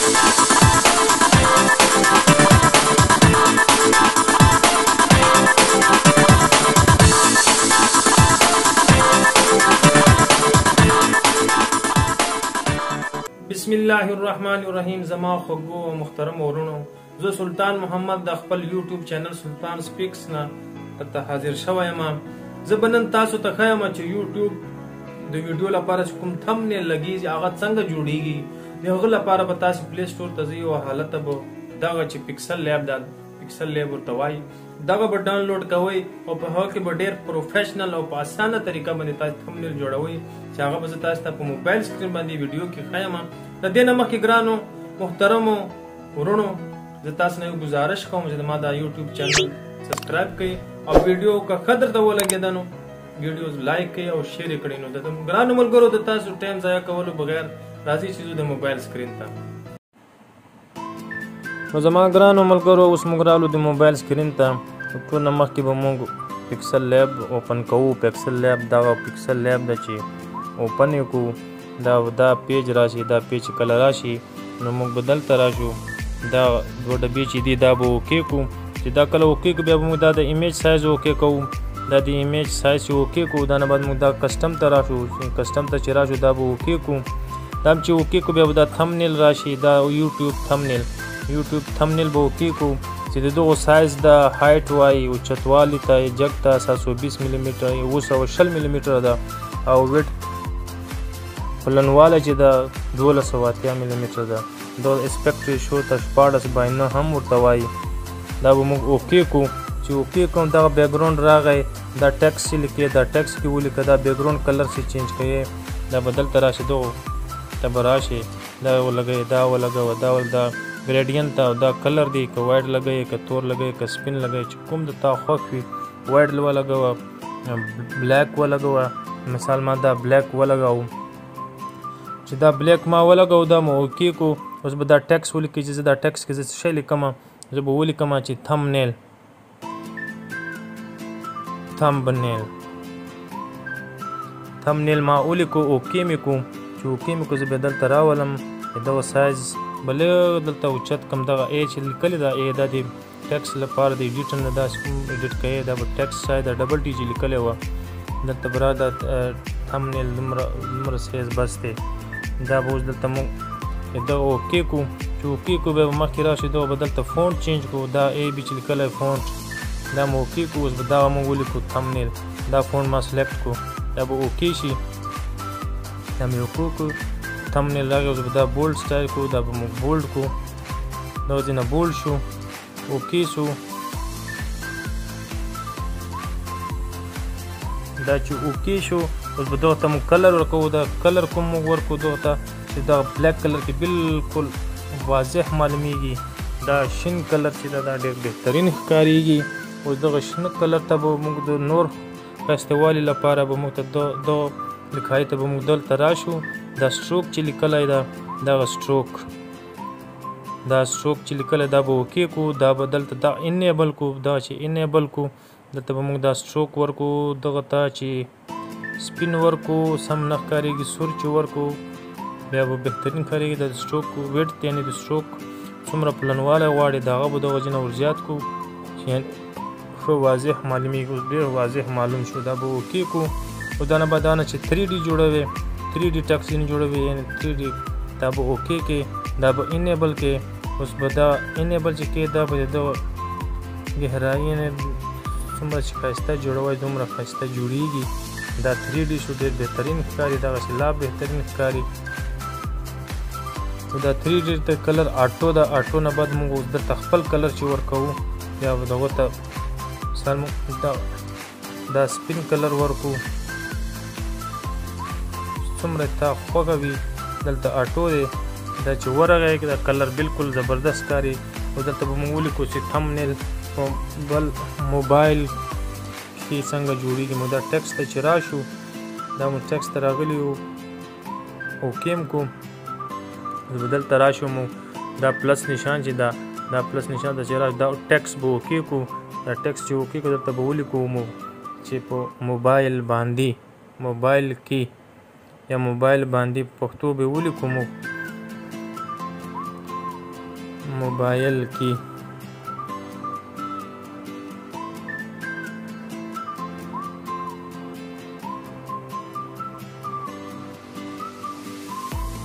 بسم الله الرحمن الرحیم. زما خوږو او محترم ورونو، زه سلطان محمد د خپل یوټیوب چینل سلطان سپیکس نه ته حاضر شوی یم. زه به نن تاسو ته ښیم چې یوټیوب د ویډیو لپاره چې کوم تھمبنیل لګیږي هغه څنګه جوړیږي. د هغه لپاره به تاسو پلی سټور ته ځئ او هلته به دغه چې پکسل لیب دا پکسل لیب ورته وایي دغه به ډاونلوډ کوئ او په هغه کې به ډېر پروفیشنل او په اسانه طریقه باندې تاسو تھمبنیل جوړوئ چې هغه به زه تاسو ته په موبایل سکرین باندې ویډیو کې ښیم. د دې نه مخکې ګرانو محترمو ورونو، زه تاسو نه یو ګزارش کوم چې زما دا یوټیوب چینل سبسکرایب کړئ او ویډیو که ښه درته ولګېده نو ویډیوز لایک کړئ او شیر یې کړئ. نو د ګرانو ملګرو د تاسو ټایم ضایع کولو بغیر راځئ چې زه د موبایل سکرین ته. نو زما ګرانو ملګرو، اوس موږ رالو د موبایل سکرین ته. ټول نه مخکې به موږ پکسل لیب اوپن کوو. پکسل لیب دغه پکسل لیب ده چې اوپن یې کوو، دا پیج راشي. دا پیج کله راشي نو موږ به دلته راشو. دا دوه ډبې چې دي دا به اوکې کوو. چې دا کله اوکې کوو بیا به موږ دا د ایمیج سایز اوکې کوو. دا د ایمیج سایز چې اوکې کوو دا نه بعد موږ دا کسټم ته راشو. کسټم ته چې راشو دا به اوکې کوو. دا چې اوکې کوو بیا به دا تھمبنیل راشي. دا یوټیوب تھمبنیل به اوکې کوو چې د دغو سایز د هایټ وایي او چتوالي ته جګ ته 720 ملي میټر 220 ملي میټر ده او ویډ پلنواله چې د 1280 ملي میټر ده. د اسپیکټ ریشو ته 14:9 هم ورته وایي. دا به موږ اوکې کوو. چې اوکې کوم دغه بیکګراوند راغی. دا ټیکس چې لیکې دا ټیکس کې ولیکه. دا بیکګراوند کلر چې چینج کوې دا به دلته راشي. دغو ته به راشي دا ولګوي دا ولګوه دا ګریډینټ ته دا کلر دی که وایډ لګوي که تور لګوي که سپین لګوي چې کوم د تا خوښ وي. وایډ ولګوه، بلیک ولګوه. مثال ما دا بلیک ولګاو. چې دا بلیک ما ولګاو دا مو اوکې کو. اوس به دا ټیکس ولیکي چې زه دا ټیکس کې زه څه شی لیکم. زه به ولیکم چې تھمبنیل ما ولیکو. اوکې مې کو. چې اوکې مې کو زه به دلته راولم. دغه سایز بله دلته اوچت کم. دغه ای چې لیکلی دا ای دا د ټیکس لپاره د ایډیټ نه دا ایډیټ کوي. دا به ټیکس سایز دا ډبل ټي چې لیکلی وه دلته به را دا تھمبنیل دومره سایز بس دی. دا به اوس دلته موږ دغه اوکې کو. چې اوکې کو بیا به مخکې راشي دغه به دلته فونټ چینج کو. دا ای بي چې لیکلی فونټ دا مو اوکې کو. اوس به دغه موږ ولیکو تھمبنیل. دا فونټ ما سلیکټ کو. دا به اوکې شي. دا مې اوکې کو. تھمبنیل راغی. اوس به دا بولډ سټایل کو. دا به موږ بولډ کو. دا ځینې بولډ شو. اوکې شو. دا چې اوکې شو اوس به دغه ته موږ کلر ورکوو. دا کلر کوم موږ ورکو دغه ته چې دا بلیک کلر کې بالکل واضح معلومیږي. دا شین کلر چې دا ډېر بهترین ښکارېږي. اوس دغه شنه کلر ته به موږ د نور ښایسته والي لپاره به موږ ته دغه لکایي ته به موږ دلته راشو. دا سټروک چې لیکلی ده دغه سټروک چې لیکلی دا به اوکې کو. دا به دلته دا انیبل کو. دا چې انیبل کو دلته به موږ دا سټروک ورکو. دغه ته چې سپین ورکو سم نه ښکارېږي. سور چې ورکو بیا به بهترین ښکارېږي. د سټروک ویډت یعنې د سټروک څومره پلنوالی غواړي د هغه به دغه ځینه ورزیات کو چې ښه واضح معلومیږي. اوس ډېر واضح معلوم شو. دا به اوکې کو. او دا نه به دا نه چې 3D جوړوي 3D ټیکس جوړوي یعنې 3D دا به اوکې کې. دا به انیبل کې. اوس به دا انیبل چې کې دا به د ګهرایي یعنې څومره چې ښایسته جوړوي دومره ښایسته جوړیږي. دا 3D شو ډېر بهترین ښکاري. دغسې لا بهترین ښکاري. دا 3D ته کلر آټو ده. آټو نه بعد موږ اوس دلته خپل کلر چې ورکوو بیا به دغه ته مثال موږ دا سپین کلر ورکو. څومره تا خوښه وي دلته آټو دی. دا چې ورغی دا کلر بالکل زبردست ښکاري. او دلته به موږ ولیکو چې تھمبنیل بل موبایل کې څنګه جوړیږي. مو دا ټیکس ته چې راشو دا مو ټیکس ته راغلی وو. اوکې م کو. زه به دلته راشو مو دا پلس نشان چې دا پلس نشان ته چې راشو دا ټیکس به اوکې کو. دا ټیکس چې اوکې کو دلته به ولیکو مو چې په موبایل باندې موبایل کې یا موبایل باندې پښتو به ولیکو مو. موبایل کی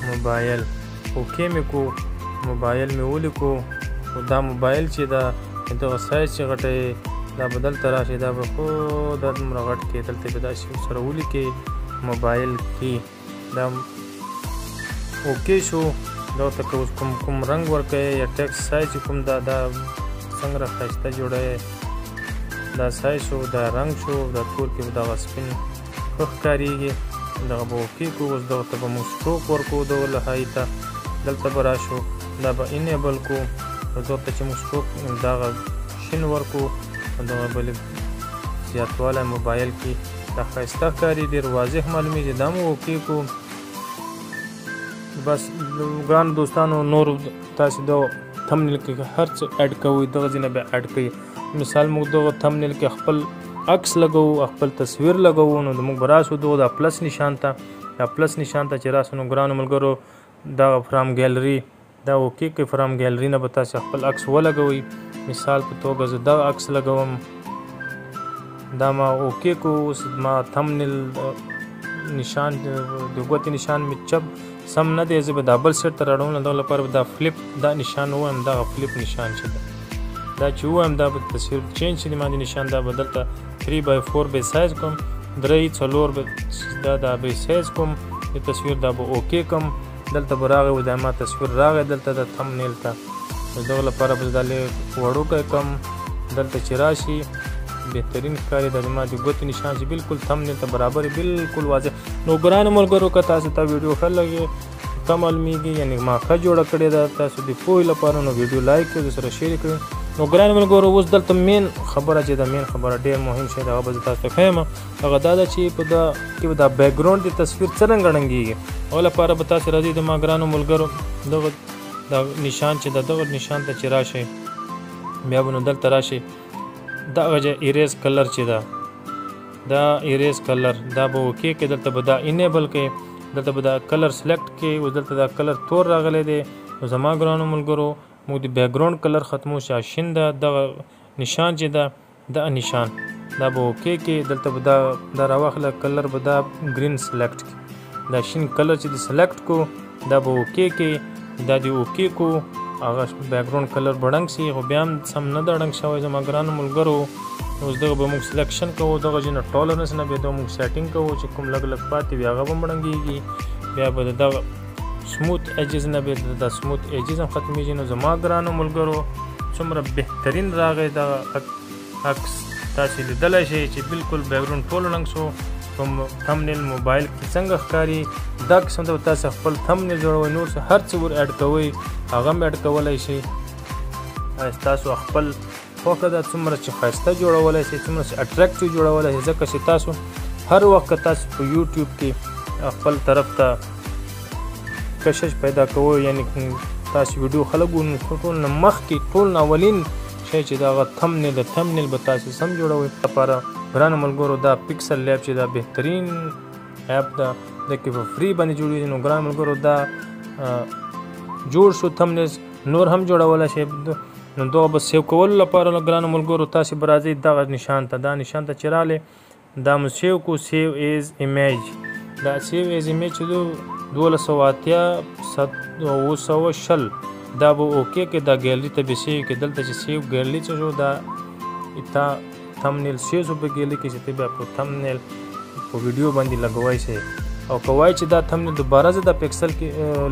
موبایل اوکې مې کو موبایل مې ولیکو او دا موبایل چې دا دغه سایز چې غټه دا بدل تراشي دا به خو د دومره غټ کې دلته به دا شی سره ولیکې موبایل کې دا اوکې شو دا ته کوم رنګ ورکړئ یا ټیکسټ سایز کوم دا څنګه ښایسته جوړوي دا سایز شو دا رنګ شو دا تور کې به دغه سپین ښه ښکارېږي دغه به اوکې کړو اوس دغه ته به موږ سټروک ورکړو دغه های ته دلته به راشو دا به انیبل کړو دغه ته چې موږ سټروک دغه شین ورکړو دغه به لږ زیاتوالی موبایل کې دا ښایسته ښکاري ډېر واضح معلومیږي دا مو اوکې کړو بس ګرانو دوستانو نور تاسو د تمنیل کې هر څه اډ کوئ دغه ځینې به اډ کوئ مثال موږ دغه تمنیل کې خپل عکس لګو خپل تصویر لګو نو موږ به راسو دغه د پلس نشان ته چې راسو نو ګرانو ملګرو دغه فرام ګیلري دا اوکې کوي فرام ګیلري نه به تاسو خپل عکس ولګوئ مثال په توګه زه دغه عکس لګوم دا ما اوکې کو اوس ما تمنیل نشان د ګوتې نشان مې چپ سم نه دی زه به دا بل سیټ ته راوړم نو دغه لپاره به دا فلپ دا نشان ووایم دغه فلپ نشان چې ده دا چې ووایم دا به تصویر چینج شي د باندې نشان دا به دلته 3x4 به سایز کوم 3-4 به دا به سایز کوم د تصویر دا به اوکې کوم دلته به راغی و دا ما تصویر راغی دلته د تمنیل ته دغه لپاره به دا لږ وړوکی کوم دلته چې راشي بهترین ښکاري دا زما د ګوتې نشان چې بالکل تمنیل ته برابر بالکل واضح نو ګرانو ملګرو که تاسو ته ویډیو ښه لګي ښه معلومیږي یعنې ما ښه جوړه کړې ده تاسو د پوهې لپاره نو ویډیو لایک کړئ سره شیر کړئ نو ګرانو ملګرو اوس دلته مین خبره چې دا مین خبره ډېر مهم شی دی هغه به زه تاسو ته ښیم هغه دا ده چې په دا کې به دا بیکګراونډ د تصویر څرنګه ړنګېږي هغه لپاره به تاسو راځئ د ما ګرانو ملګرو دغه دا نشان چې دغه نشان ته چې راشئ بیا به نو دلته راشئ دغه ایریز کلر چې ده دا ایریز کلر دا به اوکې کې دلته به دا انیبل کې دلته به دا کلر سلیکټ کې اوس دلته دا کلر تور راغلی دی نو زما ګرانو ملګرو موږ د بیکګراونډ کلر ختمو شي شین ده دغه نشان چې ده دا نشان دا به اوکې کې دلته به دا راواخله کلر به دا ګرین سلیکټ کې دا شین کلر چې د سلیکټ کو دا به اوکې کې دا د اوکې کو هغه بیکګراونډ کلر به ړنګ شي خو بیا هم سم نه ده ړنګ شوی زما ګرانو ملګرو اوس دغه به موږ سلیکشن کوو دغه ځینې ټالرنس نه بیا دغه موږ سیټینګ کوو چې کوم لږ لږ پاتې وي هغه به هم ړنګېږي بیا به د دغه سموت ایجز نه بیا د سموت ایجز هم ختمیږي نو زما ګرانو ملګرو څومره بهترین راغی دغه عکس تاسې لیدلی شئ چې بالکل بیکګراونډ ټول ړنګ شو په تمنیل موبایل کې څنګه ښکاري دا قسم ته تاسو خپل تمنیل جوړوئ نور څه هر څه ور اډ کوئ هغه هم اډ کولی شئ تاسو خپل خوښه ده څومره چې ښایسته جوړولی شئ څومره چې اټریکټیو جوړولی شئ ځکه چې تاسو هر وخت که تاسو په یوټیوب کې خپل طرف ته کشش پیدا کوئ یعنې تاسو ویډیو خلک ګوري ټول نه مخکې ټول نه اولین شی چې دغه تمنیل به تاسو سم جوړوئ لپاره ګرانو ملګرو دا پکسل لیب چې دا بهترین اپ ده دا کې په فری باندې جوړېږي نو ګرانو ملګرو دا جوړ شو تمنیل نور هم جوړولی شئ نو دغه به سیو کولو لپاره ګرانو ملګرو تاسې به راځئ دغه نشان ته دا نشان ته چې راغلی دا مو سیو کو سیو ایز ایمیج دا سیو ایز ایمیج چې 1280 دا به اوکې کې دا ګیلري ته به سیو کې دلته چې سیو ګیلري څه شو دا تا تمنیل سیو شو په ګیلري کې چې ته بیا په تمنیل په ویډیو باندې لګوئ شئ او که وایي چې دا تمنیل دوباره زه د پکسل کې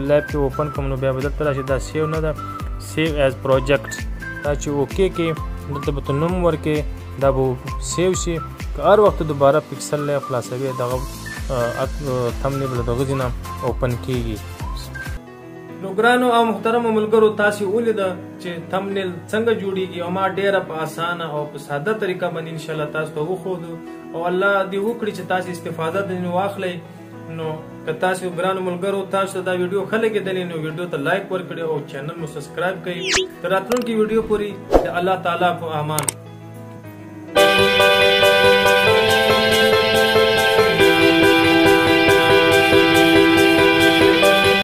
لیب کې اوپن کوم نو بیا به دلته راشي دا سیو نه ده سیو ایز پروجیکټ دا چې اوکې کې دلته به ته نوم ورکې دا به سیو شي که هر وخت دوباره پکسل لیب خلاصوي دغه تمنیل به دغه ځای نه اوپن کېږي نو ګرانو او محترمو ملګرو تاسې ولیده چې تمنیل څنګه جوړیږي او ما ډیره په اسانه او په ساده طریقه باندې انشاءالله تاسو ته وښودو او الله دې وکړي چې تاسو استفاده ځینې واخلئ نو که تاسو ګرانو ملګرو تاسو دا ویډیو ښه لګېدلې نو ویډیو ته لایک ورکړئ او چینل مو سبسکرایب کړئ تر راتلونکي ویډیو پورې د الله تعالی په امان